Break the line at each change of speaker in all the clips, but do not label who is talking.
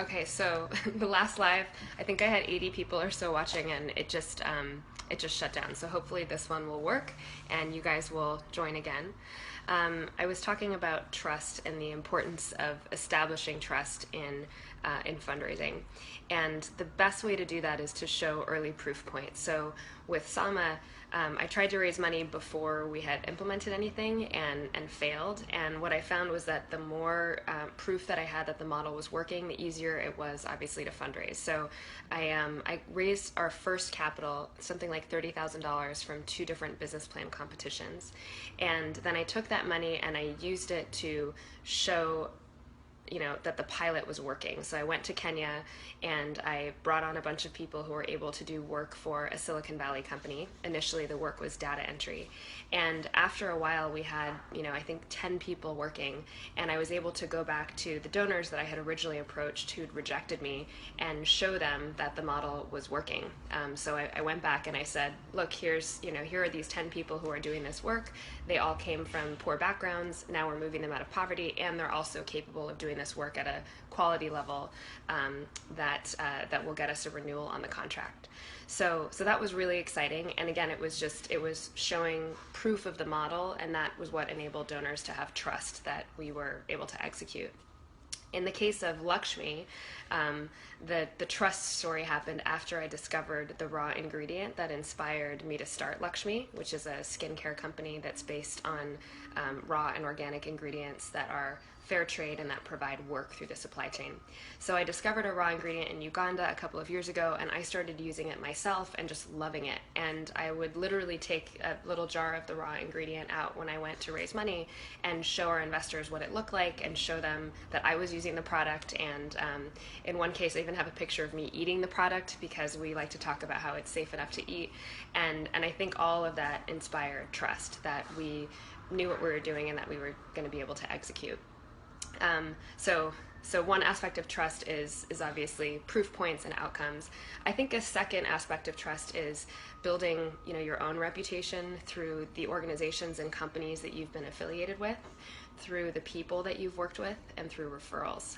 Okay, so the last live, I think I had 80 people or so watching, and it just shut down. So hopefully this one will work, and you guys will join again. I was talking about trust and the importance of establishing trust in fundraising, and the best way to do that is to show early proof points. So with Sama, I tried to raise money before we had implemented anything and failed. And what I found was that the more proof that I had that the model was working, the easier it was obviously to fundraise. So I raised our first capital, something like $30,000 from two different business plan competitions. And then I took that money and I used it to show that the pilot was working. So I went to Kenya and I brought on a bunch of people who were able to do work for a Silicon Valley company. Initially the work was data entry, and after a while we had I think 10 people working, and I was able to go back to the donors that I had originally approached who'd rejected me and show them that the model was working. So I went back and I said, look, here are these 10 people who are doing this work. They all came from poor backgrounds. Now we're moving them out of poverty, and they're also capable of doing this work at a quality level that will get us a renewal on the contract. So that was really exciting. And again, it was showing proof of the model, and that was what enabled donors to have trust that we were able to execute. In the case of Lakshmi, the trust story happened after I discovered the raw ingredient that inspired me to start Lakshmi, which is a skincare company that's based on raw and organic ingredients that are fair trade and that provide work through the supply chain. So I discovered a raw ingredient in Uganda a couple of years ago, and I started using it myself and just loving it. And I would literally take a little jar of the raw ingredient out when I went to raise money and show our investors what it looked like and show them that I was using the product. And in one case, I even have a picture of me eating the product because we like to talk about how it's safe enough to eat. And I think all of that inspired trust that we knew what we were doing and that we were going to be able to execute. So one aspect of trust is obviously proof points and outcomes. I think a second aspect of trust is building, your own reputation through the organizations and companies that you've been affiliated with, through the people that you've worked with, and through referrals.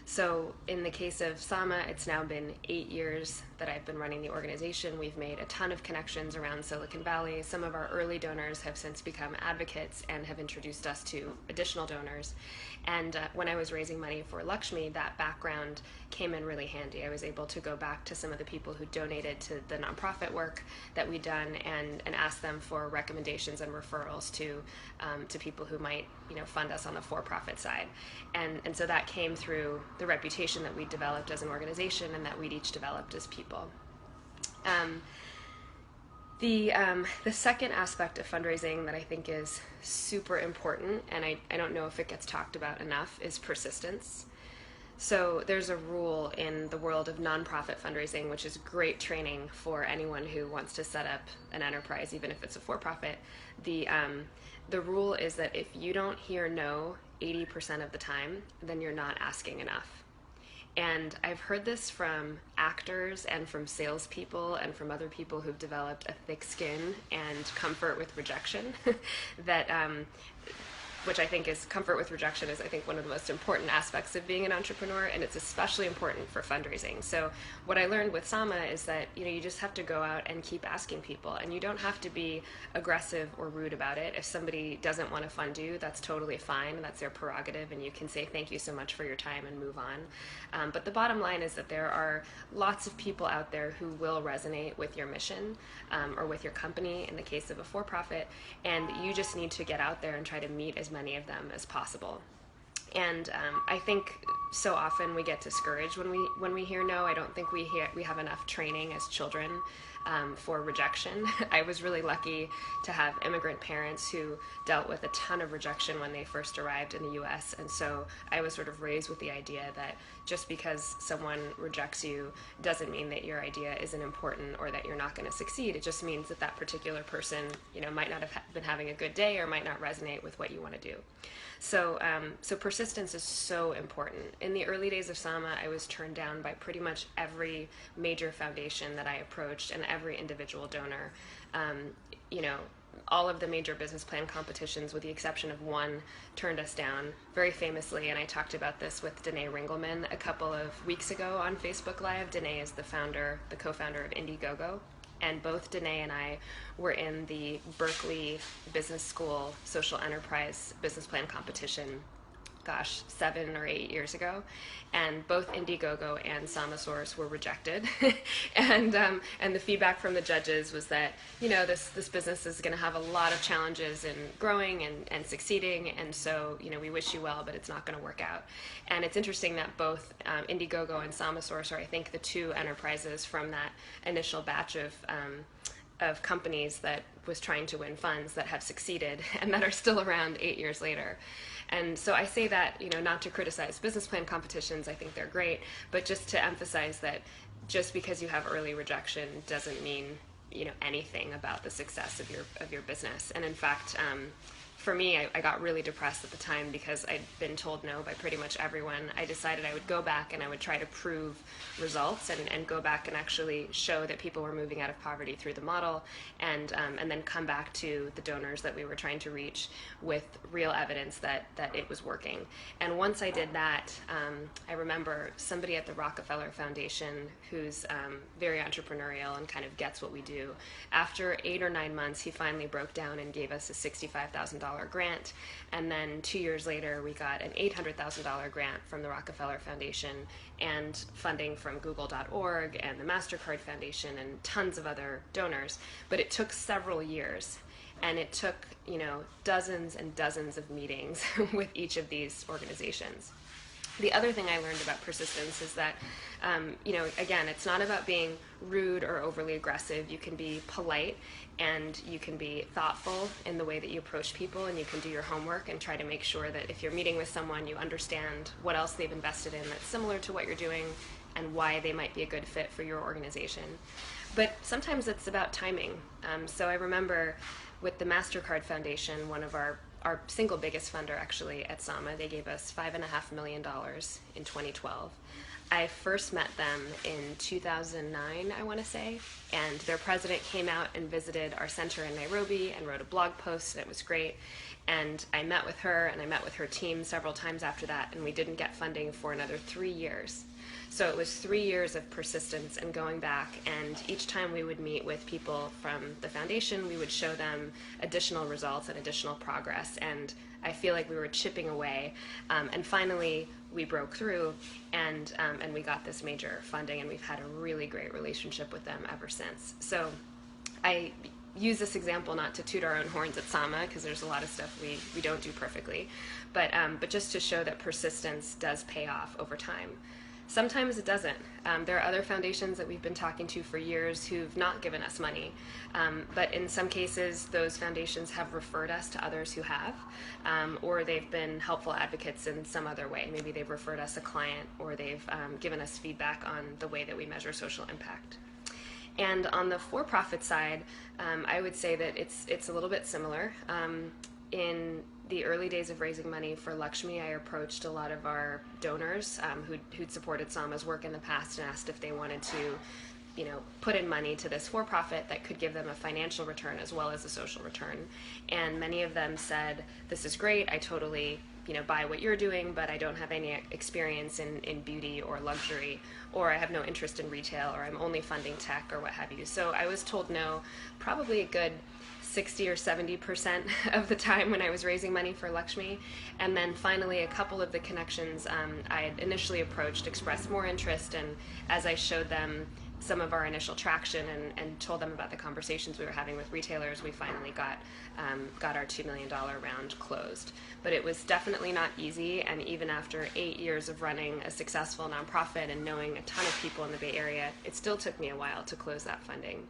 So in the case of Sama, it's now been 8 years that I've been running the organization. We've made a ton of connections around Silicon Valley. Some of our early donors have since become advocates and have introduced us to additional donors. And when I was raising money for Lakshmi, that background came in really handy. I was able to go back to some of the people who donated to the nonprofit work that we'd done and ask them for recommendations and referrals to people who might fund us on the for-profit side. And so that came through the reputation that we developed as an organization and that we'd each developed as people. The second aspect of fundraising that I think is super important, and I don't know if it gets talked about enough, is persistence. So there's a rule in the world of nonprofit fundraising, which is great training for anyone who wants to set up an enterprise, even if it's a for-profit. The rule is that if you don't hear no 80% of the time, then you're not asking enough. And I've heard this from actors and from salespeople and from other people who've developed a thick skin and comfort with rejection that which I think is comfort with rejection is, I think, one of the most important aspects of being an entrepreneur, and it's especially important for fundraising. So what I learned with Sama is that, you just have to go out and keep asking people, and you don't have to be aggressive or rude about it. If somebody doesn't want to fund you, that's totally fine. That's their prerogative, and you can say thank you so much for your time and move on. But the bottom line is that there are lots of people out there who will resonate with your mission or with your company in the case of a for-profit, and you just need to get out there and try to meet as many of them as possible. And I think so often we get discouraged when we hear no. I don't think we have enough training as children for rejection. I was really lucky to have immigrant parents who dealt with a ton of rejection when they first arrived in the U.S. And so I was sort of raised with the idea that just because someone rejects you doesn't mean that your idea isn't important or that you're not going to succeed. It just means that that particular person, might not have been having a good day or might not resonate with what you want to do. So persistence is so important. In the early days of Sama, I was turned down by pretty much every major foundation that I approached and every individual donor. all of the major business plan competitions, with the exception of one, turned us down very famously. And I talked about this with Danae Ringelman a couple of weeks ago on Facebook Live. Danae is the co-founder of Indiegogo. And both Danae and I were in the Berkeley Business School Social Enterprise Business Plan competition, 7 or 8 years ago, and both Indiegogo and Samasource were rejected. and the feedback from the judges was that, this business is going to have a lot of challenges in growing and succeeding, and so, we wish you well, but it's not going to work out. And it's interesting that both Indiegogo and Samasource are, I think, the two enterprises from that initial batch of companies that was trying to win funds that have succeeded and that are still around 8 years later. And so I say that, not to criticize business plan competitions, I think they're great, but just to emphasize that just because you have early rejection doesn't mean, anything about the success of your business. And in fact, for me, I got really depressed at the time because I'd been told no by pretty much everyone. I decided I would go back and I would try to prove results and go back and actually show that people were moving out of poverty through the model, and then come back to the donors that we were trying to reach with real evidence that it was working. And once I did that, I remember somebody at the Rockefeller Foundation who's very entrepreneurial and kind of gets what we do. After 8 or 9 months, he finally broke down and gave us a $65,000 grant, and then 2 years later we got an $800,000 grant from the Rockefeller Foundation and funding from Google.org and the MasterCard Foundation and tons of other donors. But it took several years, and it took dozens and dozens of meetings with each of these organizations. The other thing I learned about persistence is that, again, it's not about being rude or overly aggressive. You can be polite and you can be thoughtful in the way that you approach people, and you can do your homework and try to make sure that if you're meeting with someone, you understand what else they've invested in that's similar to what you're doing and why they might be a good fit for your organization. But sometimes it's about timing. So I remember with the MasterCard Foundation, one of our single biggest funder actually at Sama, they gave us $5.5 million in 2012. I first met them in 2009, I want to say, and their president came out and visited our center in Nairobi and wrote a blog post, and it was great. And I met with her, and I met with her team several times after that, and we didn't get funding for another 3 years. So it was 3 years of persistence and going back, and each time we would meet with people from the foundation, we would show them additional results and additional progress, and I feel like we were chipping away, and finally we broke through, and we got this major funding, and we've had a really great relationship with them ever since. So I use this example not to toot our own horns at Sama, because there's a lot of stuff we don't do perfectly, but just to show that persistence does pay off over time. Sometimes it doesn't. There are other foundations that we've been talking to for years who've not given us money, but in some cases those foundations have referred us to others who have, or they've been helpful advocates in some other way. Maybe they've referred us a client, or they've given us feedback on the way that we measure social impact. And on the for-profit side, I would say that it's a little bit similar. In the early days of raising money for Lakshmi, I approached a lot of our donors who'd supported Sama's work in the past and asked if they wanted to, put in money to this for-profit that could give them a financial return as well as a social return. And many of them said, "This is great, I totally buy what you're doing, but I don't have any experience in beauty or luxury, or I have no interest in retail, or I'm only funding tech," or what have you. So I was told no probably a good 60 or 70% of the time when I was raising money for Lakshmi. And then finally a couple of the connections I had initially approached expressed more interest, and as I showed them some of our initial traction and told them about the conversations we were having with retailers, we finally got our $2 million round closed. But it was definitely not easy, and even after 8 years of running a successful nonprofit and knowing a ton of people in the Bay Area, it still took me a while to close that funding.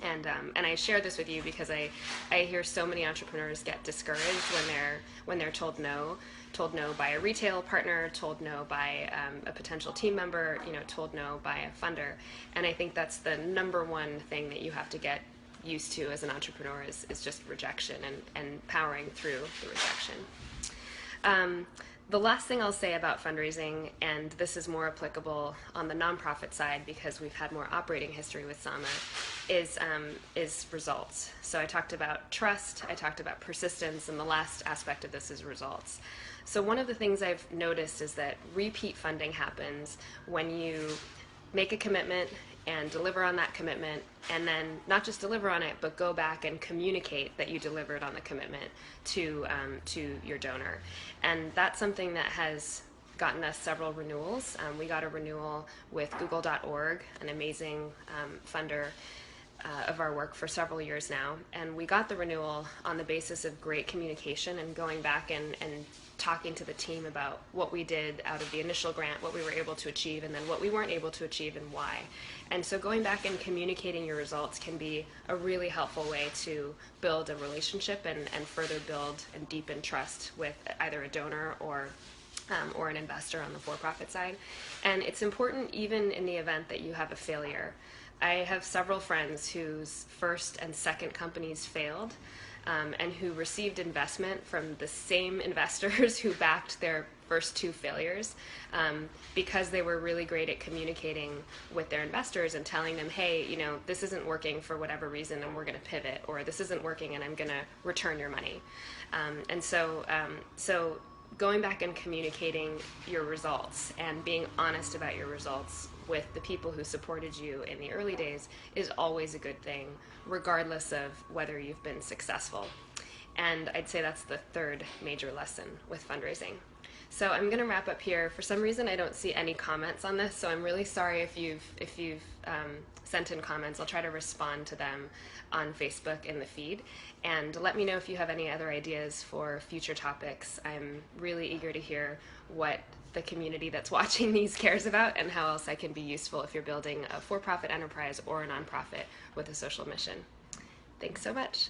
And I share this with you because I hear so many entrepreneurs get discouraged when they're told no by a retail partner, told no by a potential team member, told no by a funder. And I think that's the number one thing that you have to get used to as an entrepreneur is just rejection and powering through the rejection. The last thing I'll say about fundraising, and this is more applicable on the nonprofit side because we've had more operating history with Sama, is results. So I talked about trust, I talked about persistence, and the last aspect of this is results. So one of the things I've noticed is that repeat funding happens when you make a commitment and deliver on that commitment, and then not just deliver on it, but go back and communicate that you delivered on the commitment to your donor. And that's something that has gotten us several renewals. We got a renewal with Google.org, an amazing funder of our work for several years now. And we got the renewal on the basis of great communication and going back and talking to the team about what we did out of the initial grant, what we were able to achieve, and then what we weren't able to achieve and why. And so going back and communicating your results can be a really helpful way to build a relationship and further build and deepen trust with either a donor or an investor on the for-profit side. And it's important even in the event that you have a failure. I have several friends whose first and second companies failed, and who received investment from the same investors who backed their first two failures, because they were really great at communicating with their investors and telling them, hey, this isn't working for whatever reason and we're going to pivot, or this isn't working and I'm going to return your money. So going back and communicating your results and being honest about your results with the people who supported you in the early days is always a good thing, regardless of whether you've been successful. And I'd say that's the third major lesson with fundraising. So I'm going to wrap up here. For some reason, I don't see any comments on this, so I'm really sorry if you've sent in comments. I'll try to respond to them on Facebook in the feed. And let me know if you have any other ideas for future topics. I'm really eager to hear what the community that's watching these cares about and how else I can be useful if you're building a for-profit enterprise or a nonprofit with a social mission. Thanks so much.